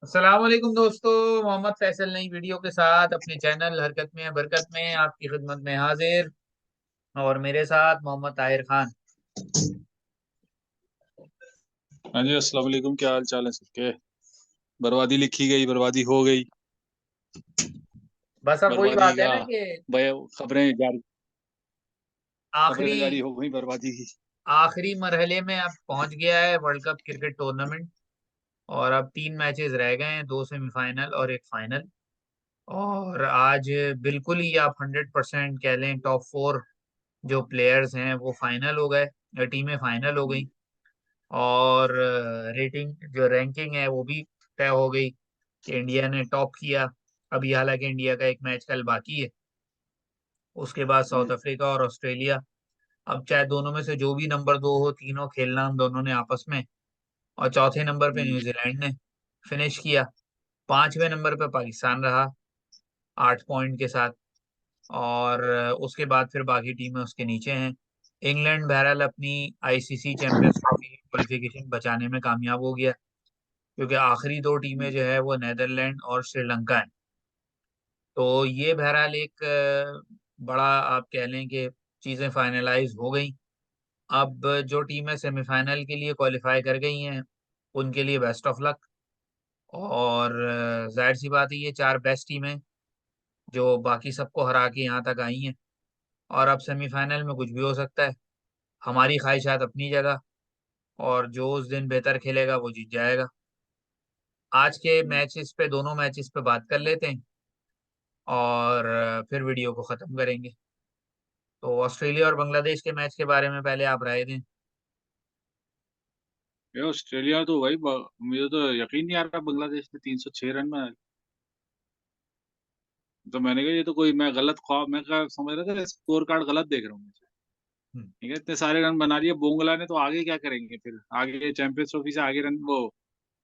अस्सलाम वालेकुम दोस्तों। मोहम्मद फैसल नई वीडियो के साथ अपने चैनल हरकत में बरकत में आपकी खिदमत में हाजिर। और मेरे साथ मोहम्मद ताहिर खान। हाँ जी, अस्सलाम वालेकुम। क्या हाल चाल है सबके? बर्बादी लिखी गई, बर्बादी हो गई। बस अब वही बर्बादी बात है का ना कि भय, खबरें आखिरी जारी हो गई बर्बादी की। आखिरी मरहले में अब पहुंच गया है वर्ल्ड कप क्रिकेट टूर्नामेंट। और अब 3 मैचेस रह गए हैं, 2 सेमीफाइनल और एक फाइनल। और आज बिल्कुल ही आप 100% कह लें, टॉप 4 जो प्लेयर्स हैं वो फाइनल हो गए, टीमें फाइनल हो गई। और रेटिंग जो रैंकिंग है वो भी तय हो गई कि इंडिया ने टॉप किया। अभी हालांकि इंडिया का एक मैच कल बाकी है, उसके बाद साउथ अफ्रीका और ऑस्ट्रेलिया। अब चाहे दोनों में से जो भी नंबर 2 हो, तीनों खेलना हम दोनों ने आपस में। और चौथे नंबर पे न्यूजीलैंड ने फिनिश किया। 5वें नंबर पे पाकिस्तान रहा 8 पॉइंट के साथ। और उसके बाद फिर बाकी टीमें उसके नीचे हैं। इंग्लैंड बहरहाल अपनी आईसीसी चैंपियंस ट्रॉफी क्वालिफिकेशन बचाने में कामयाब हो गया, क्योंकि आखिरी 2 टीमें जो है वो नेदरलैंड और श्रीलंका है। तो ये बहरहाल एक बड़ा आप कह लें कि चीज़ें फाइनलाइज हो गई। अब जो टीमें सेमीफाइनल के लिए क्वालिफाई कर गई हैं उनके लिए बेस्ट ऑफ लक। और जाहिर सी बात है, ये 4 बेस्ट टीमें जो बाकी सबको हरा के यहाँ तक आई हैं। और अब सेमीफाइनल में कुछ भी हो सकता है। हमारी ख्वाहिशात अपनी जगह, और जो उस दिन बेहतर खेलेगा वो जीत जाएगा। आज के मैचेस पे, दोनों मैचेस पे बात कर लेते हैं और फिर वीडियो को ख़त्म करेंगे। तो ऑस्ट्रेलिया और बांग्लादेश के मैच के बारे में पहले आप राय दें। ये ऑस्ट्रेलिया तो भाई मुझे तो यकीन नहीं आ रहा बांग्लादेश ने 306 रन बनाए। तो मैंने कहा ये तो कोई मैं गलत ख्वाब मैं क्या समझ रहा था, स्कोर कार्ड गलत देख रहा हूँ मुझे। हम्म। ठीक है, इतने सारे रन बना लिए बोंगला ने, तो आगे क्या करेंगे फिर? आगे चैंपियंस ट्रॉफी से आगे रन वो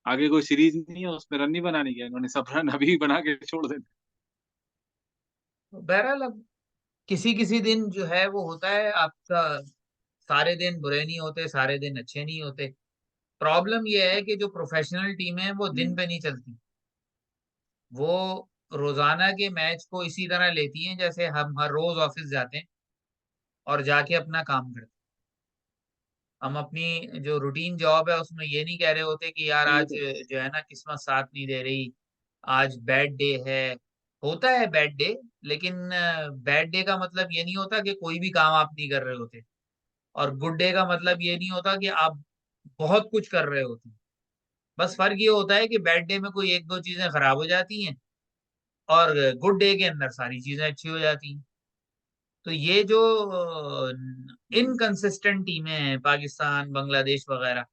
आगे कोई सीरीज नहीं है, उसमें रन नहीं बनाने क्या इन्होंने? सब रन अभी बना के छोड़ देते। तो बहरहाल अब किसी किसी दिन जो है वो होता है आपका। सारे दिन बुरे नहीं होते, सारे दिन अच्छे नहीं होते। प्रॉब्लम ये है कि जो प्रोफेशनल टीम है वो दिन हम्म। पे नहीं चलती। वो रोजाना के मैच को इसी तरह लेती हैं जैसे हम हर रोज ऑफिस जाते हैं और जाके अपना काम करते हैं। हम अपनी जो रूटीन जॉब है उसमें ये नहीं कह रहे होते कि यार ये आज तो जो है ना किस्मत साथ नहीं दे रही, आज बैड डे है। होता है बैड डे, लेकिन बैड डे का मतलब ये नहीं होता कि कोई भी काम आप नहीं कर रहे होते। और गुड डे का मतलब ये नहीं होता कि आप बहुत कुछ कर रहे होते। बस फर्क ये होता है कि बैड डे में कोई एक दो चीजें खराब हो जाती हैं, और गुड डे के अंदर सारी चीजें अच्छी हो जाती हैं। तो ये जो इनकंसिस्टेंट टीमें हैं, पाकिस्तान, बांग्लादेश वगैरह,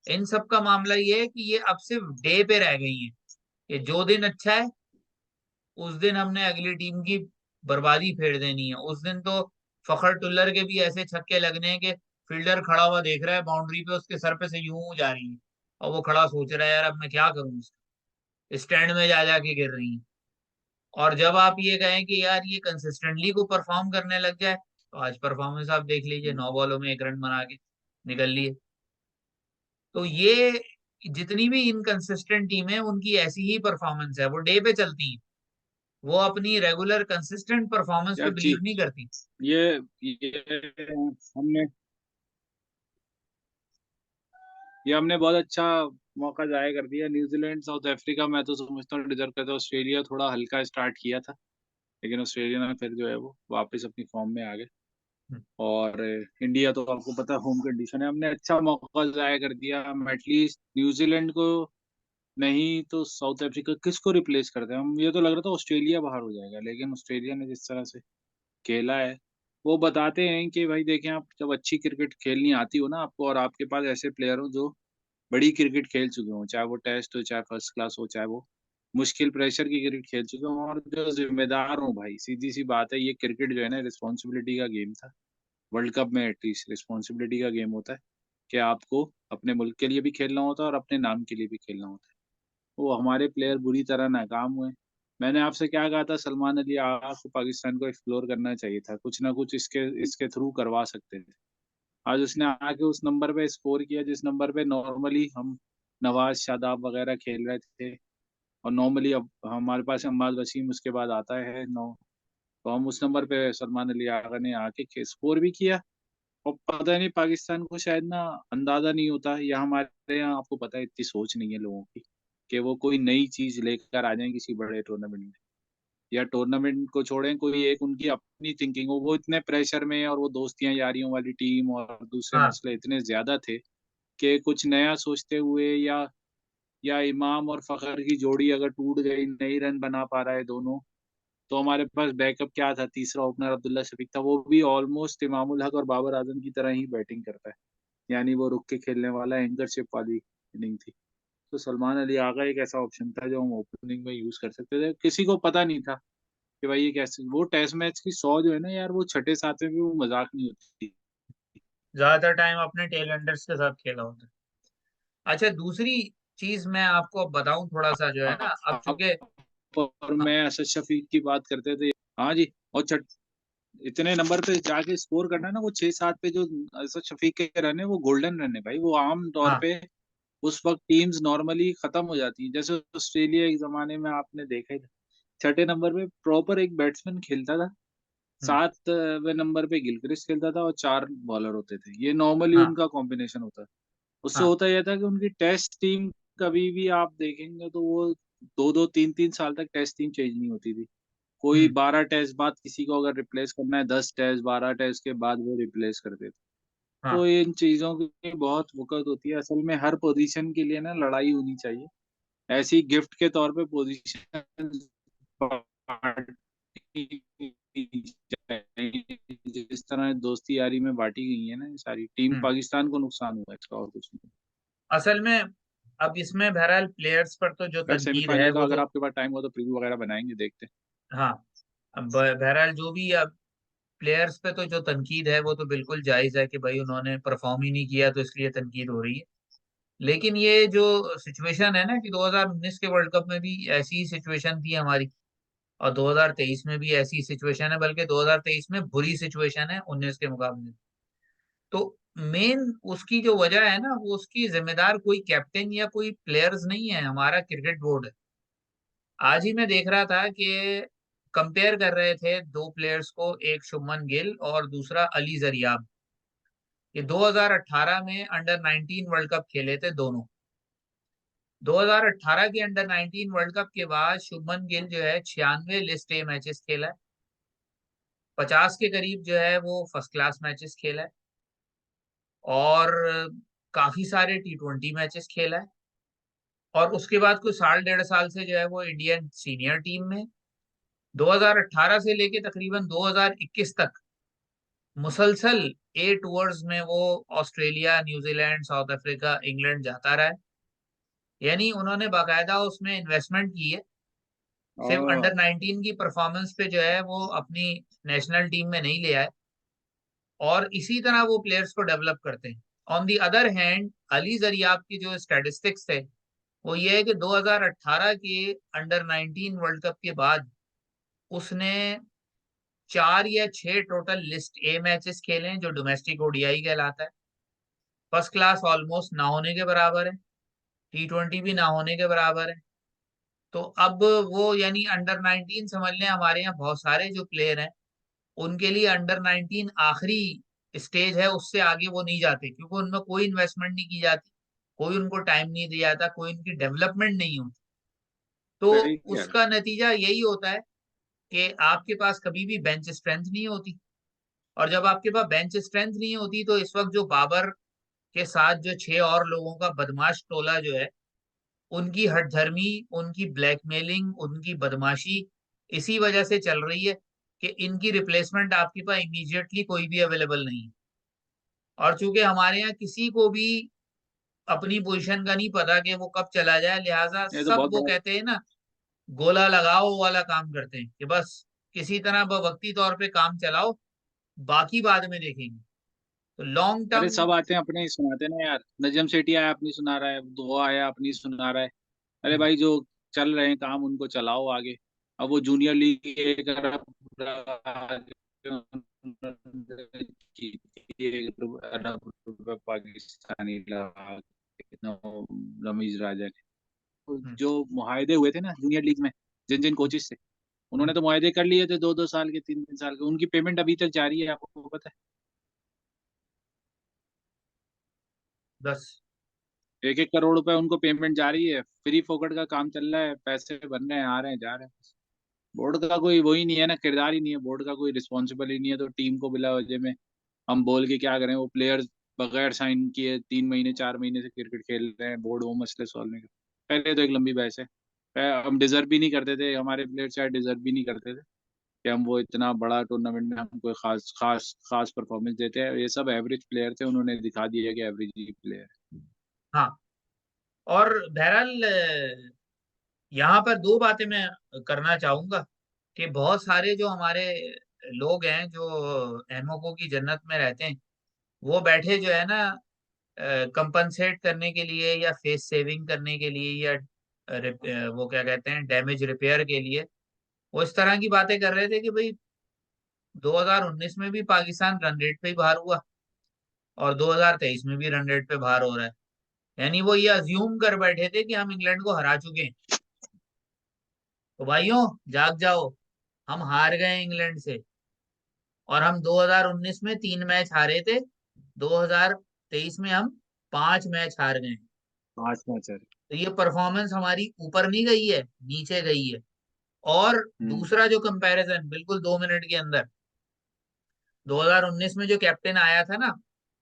इन सब का मामला ये है कि ये अब सिर्फ डे पे रह गई हैं। कि जो दिन अच्छा है उस दिन हमने अगली टीम की बर्बादी फेर देनी है। उस दिन तो फखर टुल्लर के भी ऐसे छक्के लगने हैं कि फील्डर खड़ा हुआ देख रहा है बाउंड्री पे, उसके सर पे से यूं जा रही है। और वो खड़ा सोच रहा है यार अब मैं क्या करूं इसका। स्टैंड में जा जाके गिर रही है। और जब आप ये कहें कि यार ये कंसिस्टेंटली को परफॉर्म करने लग जाए, तो आज परफॉर्मेंस आप देख लीजिए, 9 बॉलों में 1 रन बना के निकल लिए। तो ये जितनी भी इनकंसिस्टेंट टीम है उनकी ऐसी ही परफॉर्मेंस है, वो डे पे चलती है। वो अपनी रेगुलर कंसिस्टेंट परफॉर्मेंस पे यार बिलीव नहीं करती। ये हमने हमने बहुत अच्छा मौका जाया कर दिया। न्यूजीलैंड साउथ अफ्रीका मैं तो समझता हूँ डिजर्व करता है। ऑस्ट्रेलिया थोड़ा हल्का स्टार्ट किया था, लेकिन ऑस्ट्रेलिया ने फिर जो है वो वापस अपनी फॉर्म में आ गए। हम्म। और इंडिया तो आपको पता है होम कंडीशन है, हमने अच्छा मौका जाया कर दिया। हम एटलीस्ट न्यूजीलैंड को नहीं तो साउथ अफ्रीका किसको रिप्लेस करते हैं हम? ये तो लग रहा था ऑस्ट्रेलिया बाहर हो जाएगा, लेकिन ऑस्ट्रेलिया ने जिस तरह से खेला है वो बताते हैं कि भाई देखें, आप जब अच्छी क्रिकेट खेलनी आती हो ना आपको, और आपके पास ऐसे प्लेयर हो जो बड़ी क्रिकेट खेल चुके हों, चाहे वो टेस्ट हो, चाहे फर्स्ट क्लास हो, चाहे वो मुश्किल प्रेशर की क्रिकेट खेल चुके हों, और जो जिम्मेदार हो, भाई सीधी सी बात है, ये क्रिकेट जो है ना रिस्पॉन्सिबिलिटी का गेम था। वर्ल्ड कप में एटलीस्ट रिस्पॉन्सिबिलिटी का गेम होता है कि आपको अपने मुल्क के लिए भी खेलना होता है और अपने नाम के लिए भी खेलना होता है। वो हमारे प्लेयर बुरी तरह नाकाम हुए। मैंने आपसे क्या कहा था, सलमान अली आगा को पाकिस्तान को एक्सप्लोर करना चाहिए था, कुछ ना कुछ इसके इसके थ्रू करवा सकते थे। आज उसने आके उस नंबर पे स्कोर किया जिस नंबर पे नॉर्मली हम नवाज शादाब वगैरह खेल रहे थे। और नॉर्मली अब हमारे पास अम्माद वसीम उसके बाद आता है 9। तो हम उस नंबर पे सलमान अली आगा ने आके स्कोर भी किया। और पता नहीं पाकिस्तान को शायद ना अंदाजा नहीं होता, या हमारे यहाँ आपको पता है इतनी सोच नहीं है लोगों की कि वो कोई नई चीज लेकर आ जाए किसी बड़े टूर्नामेंट में। या टूर्नामेंट को छोड़ें, कोई एक उनकी अपनी थिंकिंग हो, वो इतने प्रेशर में, और वो दोस्तियां यारियों वाली टीम और दूसरे हाँ मसले इतने ज्यादा थे कि कुछ नया सोचते हुए, या इमाम और फखर की जोड़ी अगर टूट गई, नहीं रन बना पा रहा है दोनों, तो हमारे पास बैकअप क्या था, तीसरा ओपनर अब्दुल्ला शफीक था, वो भी ऑलमोस्ट इमामुल हक और बाबर आजम की तरह ही बैटिंग करता है। यानी वो रुक के खेलने वाला एंकरशिप वाली इनिंग थी। तो सलमान अली आगा एक ऐसा ऑप्शन था जो हम ओपनिंग में यूज कर सकते थे। किसी को पता नहीं था कि भाई ये कैसे, वो टेस्ट मैच की 100 जो है ना यार, वो छठे सातवें भी वो मजाक नहीं होती। ज्यादातर टाइम अपने टेलेंडर्स के साथ खेला होता है। अच्छा, दूसरी चीज मैं आपको अब बताऊं थोड़ा सा जो है ना, अब आप चूंकि और मैं असद शफीक की बात करते थे। हाँ जी। और इतने नंबर पे जाके स्कोर करना है ना, वो 6-7 पे जो असद शफीक के रन है, वो गोल्डन रन है भाई। वो आम तौर हाँ पे उस वक्त टीम्स नॉर्मली खत्म हो जाती है। जैसे ऑस्ट्रेलिया एक जमाने में आपने देखा ही था, छठे नंबर पे प्रॉपर एक बैट्समैन खेलता था, हम्म, 7वें नंबर पे गिलक्रिस्ट खेलता था, और 4 बॉलर होते थे। ये नॉर्मली हाँ उनका कॉम्बिनेशन होता है। उससे हाँ होता यह था कि उनकी टेस्ट टीम कभी भी आप देखेंगे तो वो 2-2 3-3 साल तक टेस्ट टीम चेंज नहीं होती थी। कोई हम्म 12 टेस्ट बाद किसी को अगर रिप्लेस करना है, 10 टेस्ट 12 टेस्ट के बाद वो रिप्लेस कर देते। हाँ तो इन चीजों की बहुत वक़्त होती है। असल में हर पोजीशन के लिए ना लड़ाई होनी चाहिए। ऐसी गिफ्ट के तौर पे पोजीशन जिस तरह दोस्ती यारी में बांटी गई है ना ये सारी टीम, हम्म। पाकिस्तान को नुकसान हुआ है इसका, और कुछ नहीं। असल में अब इसमें बहरहाल प्लेयर्स पर तो जो खैर तनकीद है सेमीफाइनल का वो अगर तो, आपके पास टाइम हो तो प्रीव्यू वगैरह बनाएंगे, देखते हैं। हाँ, अब बहरहाल जो भी अब प्लेयर्स पे तो जो तनकीद है वो तो बिल्कुल जायज है कि भाई उन्होंने परफॉर्म ही नहीं किया तो इसलिए तनकीद हो रही है। लेकिन ये जो सिचुएशन है ना कि 2019 के वर्ल्ड कप में भी ऐसी ही सिचुएशन थी हमारी, और 2023 में भी ऐसी सिचुएशन है, बल्कि 2023 में बुरी सिचुएशन है 19 के मुकाबले। तो मेन उसकी जो वजह है ना, वो उसकी जिम्मेदार कोई कैप्टन या कोई प्लेयर्स नहीं है, हमारा क्रिकेट बोर्ड है। आज ही मैं देख रहा था कि कंपेयर कर रहे थे दो प्लेयर्स को, एक शुभमन गिल और दूसरा अली जरियाब। ये 2018 में अंडर 19 वर्ल्ड कप खेले थे दोनों। 2018 के अंडर 19 वर्ल्ड कप के बाद शुभमन गिल जो है 96 लिस्ट ए मैचेस खेला है, 50 के करीब जो है वो फर्स्ट क्लास मैचेस खेला है, और काफी सारे T20 मैचेस खेला है। और उसके बाद कोई साल डेढ़ साल से जो है वो इंडियन सीनियर टीम में, 2018 से लेके तकरीबन 2021 तक मुसलसल ए टूर्स में वो Australia, New Zealand, south Africa, England जाता रहा है। यानी उन्होंने बाकायदा उसमें इन्वेस्टमेंट की है। सिर्फ और अंडर 19 की परफॉर्मेंस पे जो है वो अपनी नेशनल टीम में नहीं ले आए, और इसी तरह वो प्लेयर्स को डेवलप करते हैं। On the other hand Ali Zariyab की जो स्टैटिस्टिक्स थे वो ये है कि 2018 के अंडर 19 वर्ल्ड कप के बाद उसने 4 या 6 टोटल लिस्ट ए मैचेस खेले हैं, जो डोमेस्टिक ओडीआई कहलाता है। फर्स्ट क्लास ऑलमोस्ट ना होने के बराबर है, T20 भी ना होने के बराबर है। तो अब वो यानी अंडर 19 समझ लें, हमारे यहाँ बहुत सारे जो प्लेयर हैं उनके लिए अंडर 19 आखिरी स्टेज है, उससे आगे वो नहीं जाते, क्योंकि उनमें कोई इन्वेस्टमेंट नहीं की जाती, कोई उनको टाइम नहीं दिया जाता, कोई उनकी डेवलपमेंट नहीं होती। तो सही कह रहे उसका नतीजा यही होता है कि आपके पास कभी भी बेंच स्ट्रेंथ नहीं होती। और जब आपके पास बेंच स्ट्रेंथ नहीं होती तो इस वक्त जो बाबर के साथ जो 6 और लोगों का बदमाश टोला जो है, उनकी हठधर्मी, उनकी ब्लैकमेलिंग, उनकी बदमाशी इसी वजह से चल रही है कि इनकी रिप्लेसमेंट आपके पास इमीडिएटली कोई भी अवेलेबल नहीं है। और चूंकि हमारे यहाँ किसी को भी अपनी पोजीशन का नहीं पता कि वो कब चला जाए, लिहाजा हैं। ये तो सब बहुत वो बड़ा। कहते हैं ना, गोला लगाओ वाला काम करते हैं कि बस किसी तरह वक्ती तौर पे काम चलाओ, बाकी बाद में देखेंगे। तो लॉन्ग अरे टर्म, सब आते हैं अपने ही सुनाते हैं ना यार। नजम सेठी आया अपनी सुना रहा है, दो आया अपनी सुना रहा है। अरे भाई जो चल रहे हैं काम उनको चलाओ आगे। अब वो जूनियर लीग एक अरब अरब रुपए पाकिस्तानी लगा के, रमीज राजा ने, हम्म, जो मुआहदे हुए थे ना जूनियर लीग में, जिन जिन हम्म, कोचेस से, हम्म, उन्होंने तो मुआहदे कर लिए थे 2-2 साल के, 3-3 साल के, उनकी पेमेंट अभी तक जारी है, आपको पता 10। है? 1-1 करोड़ रुपए उनको पेमेंट जारी है, फ्री फोकट का काम चल रहा है, पैसे बन रहे हैं, आ रहे हैं, जा रहे हैं। बोर्ड का कोई वही नहीं है ना, किरदार ही नहीं है बोर्ड का, कोई रिस्पॉन्सिबल ही नहीं है, तो टीम को बिला वजह में हम बोल के क्या करें? वो प्लेयर्स बगैर साइन किए 3 महीने 4 महीने से क्रिकेट खेल रहे हैं, बोर्ड वो मसले सॉल्व नहीं कर। पहले तो एक लंबी बहस है। हम डिजर्व भी नहीं करते थे, हमारे प्लेयर शायद डिजर्व भी नहीं करते थे कि हम वो इतना बड़ा टूर्नामेंट में हम कोई खास खास खास परफॉर्मेंस देते हैं। ये सब एवरेज प्लेयर थे, उन्होंने दिखा दिया कि एवरेज ही प्लेयर है। हाँ, और बहरहाल यहाँ पर दो बातें मैं करना चाहूंगा कि बहुत सारे जो हमारे लोग हैं जो एमओको की जन्नत में रहते हैं, वो बैठे जो है ना कंपनसेट करने के लिए या फेस सेविंग करने के लिए या वो क्या कहते हैं डैमेज रिपेयर के लिए, वो इस तरह की बातें कर रहे थे कि भाई 2019 में भी पाकिस्तान रन रेट पे ही बाहर हुआ और 2023 में भी रन रेट पे बाहर हो रहा है। यानी वो ये अज्यूम कर बैठे थे कि हम इंग्लैंड को हरा चुके हैं। तो भाइयों, जाग जाओ, हम हार गए इंग्लैंड से। और हम 2019 में 3 मैच हारे थे, 2023 में हम 5 मैच हार गए। 5 मैच है। तो ये परफॉर्मेंस हमारी ऊपर नहीं गई है, नीचे गई है। और हम्म। दूसरा जो कंपैरिजन बिल्कुल 2 मिनट के अंदर, 2019 में जो कैप्टन आया था ना,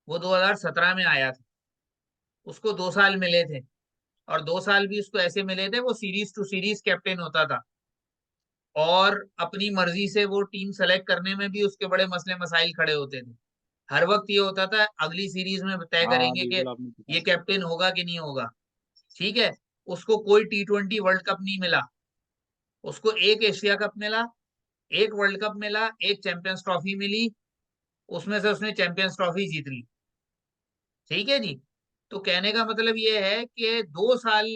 वो 2017 में आया था। उसको 2 साल मिले थे, और 2 साल भी उसको ऐसे मिले थे, वो सीरीज टू सीरीज कैप्टन होता था। और अपनी मर्जी से वो टीम सेलेक्ट करने में भी उसके बड़े मसले मसाइल खड़े होते थे। हर वक्त ये होता था अगली सीरीज में तय हाँ करेंगे कि बिल्कुल, आपने ये बताया। कैप्टन होगा कि नहीं होगा। ठीक है, उसको कोई T20 वर्ल्ड कप नहीं मिला, उसको एक एशिया कप मिला, एक वर्ल्ड कप मिला, एक चैंपियंस ट्रॉफी मिली। उसमें से उसने चैंपियंस ट्रॉफी जीत ली। ठीक है जी। तो कहने का मतलब ये है कि 2 साल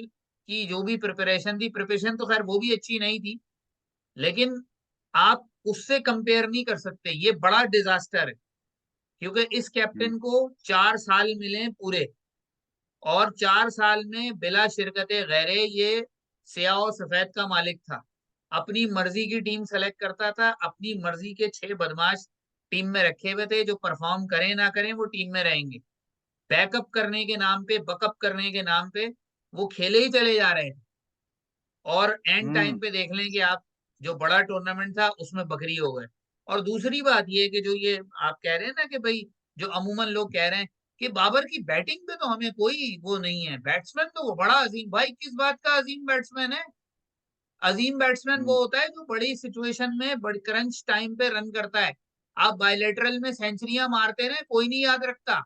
की जो भी प्रिपरेशन थी, प्रिपरेशन तो खैर वो भी अच्छी नहीं थी, लेकिन आप उससे कंपेयर नहीं कर सकते। ये बड़ा डिजास्टर है, क्योंकि इस हम्म। कैप्टन को 4 साल मिले पूरे, और 4 साल में बिला शिरकत गैरे ये स्याह और सफेद का मालिक था। अपनी मर्जी की टीम सेलेक्ट करता था, अपनी मर्जी के 6 बदमाश टीम में रखे हुए थे, जो परफॉर्म करें ना करें वो टीम में रहेंगे। बैकअप करने के नाम पे, बकअप करने के नाम पे वो खेले ही चले जा रहे थे। और एंड टाइम हम्म। पे देख लें कि आप, जो बड़ा टूर्नामेंट था उसमें बकरी हो गए। और दूसरी बात ये कि जो ये आप कह रहे हैं ना कि भाई, जो अमूमन लोग कह रहे हैं कि बाबर की बैटिंग पे तो हमें कोई वो नहीं है, बैट्समैन तो वो बड़ा अजीम, भाई किस बात का अजीम बैट्समैन है? अजीम बैट्समैन वो हम्म। होता है जो बड़ी सिचुएशन में बड़ी क्रंच टाइम पे रन करता है। आप बायलेटरल में सेंचुरियां मारते रहे, कोई नहीं याद रखता।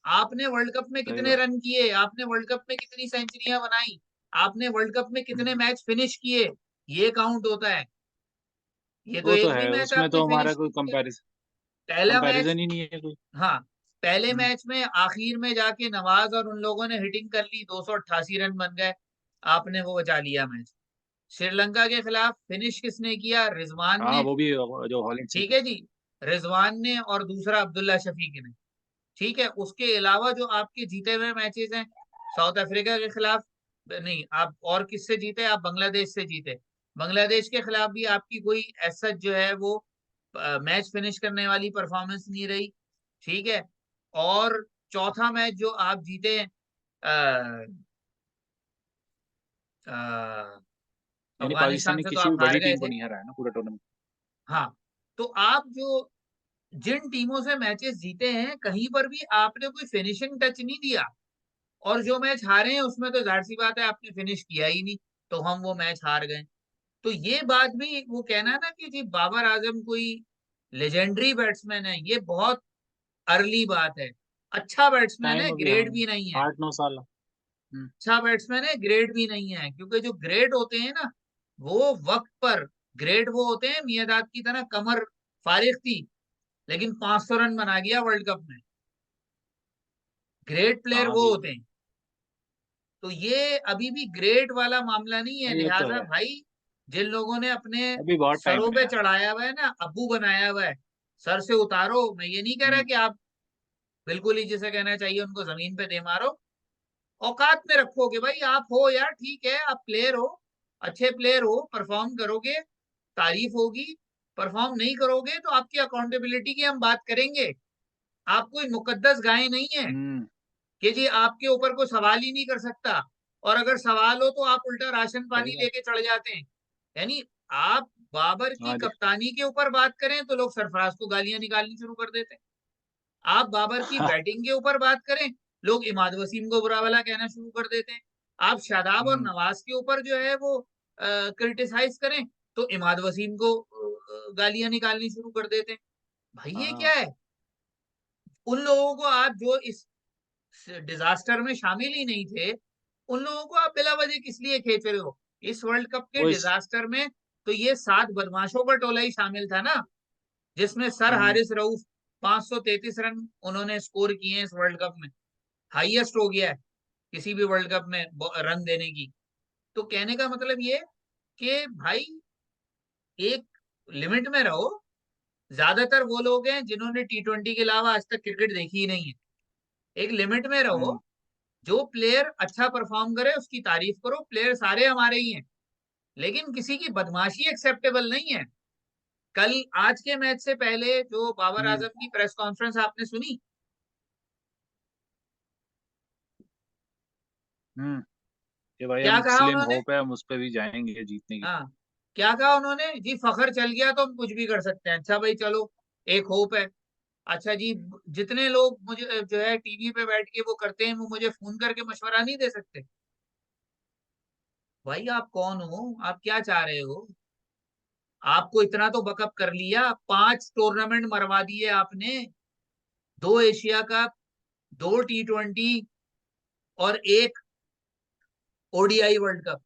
आपने वर्ल्ड कप में सही कितने बात। रन किए, आपने वर्ल्ड कप में कितनी सेंचुरियां बनाई, आपने वर्ल्ड कप में कितने हम्म। मैच फिनिश किए, ये काउंट होता है। ये तो वो तो एक भी है, मैच उसमें आपने तो फिनिश हमारा कोई नहीं किया। कंपैरिजन पहला मैच, कंपैरिजन ही नहीं है कोई। हाँ, पहले हम्म। मैच में आखिर में जाके नवाज और उन लोगों ने हिटिंग कर ली, 288 रन बन गए, आपने वो बचा लिया मैच। श्रीलंका के खिलाफ फिनिश किसने किया? रिजवान हाँ ने। वो भी जो हॉलिंग से ठीक था। है जी, रिजवान ने, और दूसरा अब्दुल्ला शफीक ने। ठीक है, उसके अलावा जो आपके जीते हुए मैचेस हैं, साउथ अफ्रीका के खिलाफ नहीं, आप और किससे जीते? आप बांग्लादेश से जीते। बांग्लादेश के खिलाफ भी आपकी कोई ऐसा जो है वो मैच फिनिश करने वाली परफॉर्मेंस नहीं रही। ठीक है। और चौथा मैच जो आप जीते, अ, अ, यानी पाकिस्तान अफगानिस्तान ने से तो किसी आप भी हार बड़ी गए टीम को थे। नहीं हराया ना पूरा टूर्नामेंट। हाँ, तो आप जो जिन टीमों से मैचेस जीते हैं, कहीं पर भी आपने कोई फिनिशिंग टच नहीं दिया। और जो मैच हारे हैं उसमें तो जाहिर सी बात है आपने फिनिश किया ही नहीं, तो हम वो मैच हार गए। तो ये बात भी वो कहना ना कि जी बाबर आजम कोई लेजेंडरी बैट्समैन है, ये बहुत अर्ली बात है। अच्छा बैट्समैन है, टाइम अभी, हाँ, ग्रेट भी नहीं है। 8-9 साल। हम्म। अच्छा बैट्समैन है, ग्रेट भी नहीं है, क्योंकि जो ग्रेट होते हैं ना, वो वक्त पर ग्रेट वो होते हैं। मियादाद की तरह कमर फारिग थी, लेकिन 500 रन बना गया वर्ल्ड कप में। ग्रेट प्लेयर हाँ वो होते बिल्कुल। हैं। तो ये अभी भी ग्रेट वाला मामला नहीं है। ये तो लिहाजा है, भाई, जिन लोगों ने अपने अभी बहुत टाइम सरों है पे यार। चढ़ाया हुआ है ना, अब्बू बनाया हुआ है, सर से उतारो। मैं ये नहीं कह रहा हम्म। कि आप बिल्कुल ही जिसे कहना चाहिए उनको जमीन पे दे मारो, औकात में रखोगे भाई, आप हो यार, ठीक है, आप प्लेयर हो, अच्छे प्लेयर हो, परफॉर्म करोगे, तारीफ होगी। परफॉर्म नहीं करोगे तो आपकी अकाउंटेबिलिटी की हम बात करेंगे। आप कोई मुकद्दस गाय नहीं है हम्म। कि जी आपके ऊपर कोई सवाल ही नहीं कर सकता, और अगर सवाल हो तो आप उल्टा राशन सही पानी बात। लेके चढ़ जाते हैं। यानी आप बाबर की हाँ जी। कप्तानी के ऊपर बात करें तो लोग सरफराज को गालियां निकालनी शुरू कर देते हैं। आप बाबर की बैटिंग के ऊपर बात करें, लोग इमाद वसीम को बुरा भला कहना शुरू कर देते हैं। आप शादाब और हम्म। नवाज के ऊपर जो है वो क्रिटिसाइज करें तो इमाद वसीम को गालियां निकालनी शुरू कर देते हैं। भाई ये क्या हाँ। है? उन लोगों को आप जो इस डिजास्टर में शामिल ही नहीं थे, उन लोगों को आप बिला वजह किस लिए खींच रहे हो? इस वर्ल्ड कप के वो इस डिजास्टर में तो ये 7 बदमाशों का टोला ही शामिल था ना, जिसमें सर हम्म। हारिस रऊफ 533 रन उन्होंने स्कोर किए हैं इस वर्ल्ड कप में, हाईएस्ट हो गया है किसी भी वर्ल्ड कप में रन देने की। तो कहने का मतलब ये कि भाई एक लिमिट में रहो। ज्यादातर वो लोग हैं जिन्होंने टी20 के अलावा आज तक क्रिकेट देखी ही नहीं है। एक लिमिट में रहो, हम्म। जो प्लेयर अच्छा परफॉर्म करे उसकी तारीफ करो, प्लेयर सारे हमारे ही हैं, लेकिन किसी की बदमाशी एक्सेप्टेबल नहीं है। कल आज के मैच से पहले जो बाबर हम्म। आजम की प्रेस कॉन्फ्रेंस आपने सुनी? हम्म। कि भाई क्या हम कहा स्लिम उन्होंने? होप है, हम उस पर भी जाएंगे जीतने के लिए। हाँ, क्या कहा उन्होंने जी? फखर चल गया तो हम कुछ भी कर सकते हैं। अच्छा भाई चलो, एक होप है। अच्छा जी, जितने लोग मुझे जो है टीवी पे बैठ के वो करते हैं, वो मुझे फोन करके मशवरा नहीं दे सकते? भाई आप कौन हो? आप क्या चाह रहे हो? आपको इतना तो बकअप कर लिया, 5 टूर्नामेंट मरवा दिए आपने, 2 एशिया कप, 2 टी20 और एक ओडीआई वर्ल्ड कप।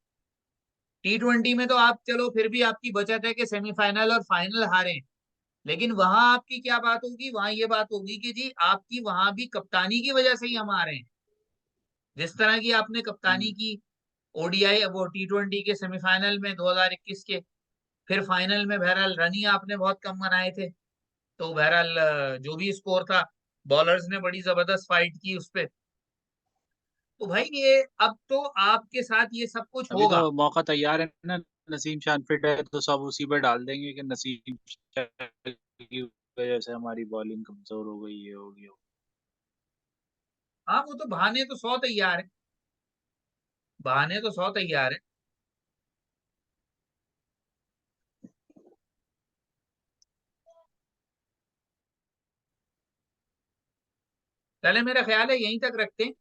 टी20 में तो आप चलो फिर भी आपकी बचत है कि सेमीफाइनल और फाइनल हारे, लेकिन वहां आपकी क्या बात होगी? वहां ये बात होगी कि जी आपकी वहां भी कप्तानी की वजह से ही हम आ रहे हैं। जिस तरह की आपने कप्तानी हम्म। की ओडीआई वो टी20 के सेमीफाइनल में 2021 के, फिर फाइनल में बहरहाल रन ही आपने बहुत कम बनाए थे। तो बहरहाल जो भी स्कोर था, बॉलर्स ने बड़ी जबरदस्त फाइट की उस पे। तो भाई ये अब तो आपके साथ ये सब कुछ अभी तो होगा। मौका तैयार है ना। नसीम शाह फिट है तो सब उसी पे डाल देंगे कि नसीम शाह की वजह से हमारी बॉलिंग कमजोर हो गई, ये हो गया। हाँ, वो तो बहाने तो 100 तैयार है, बहाने तो 100 तैयार है। चले, मेरा ख्याल है यहीं तक रखते हैं।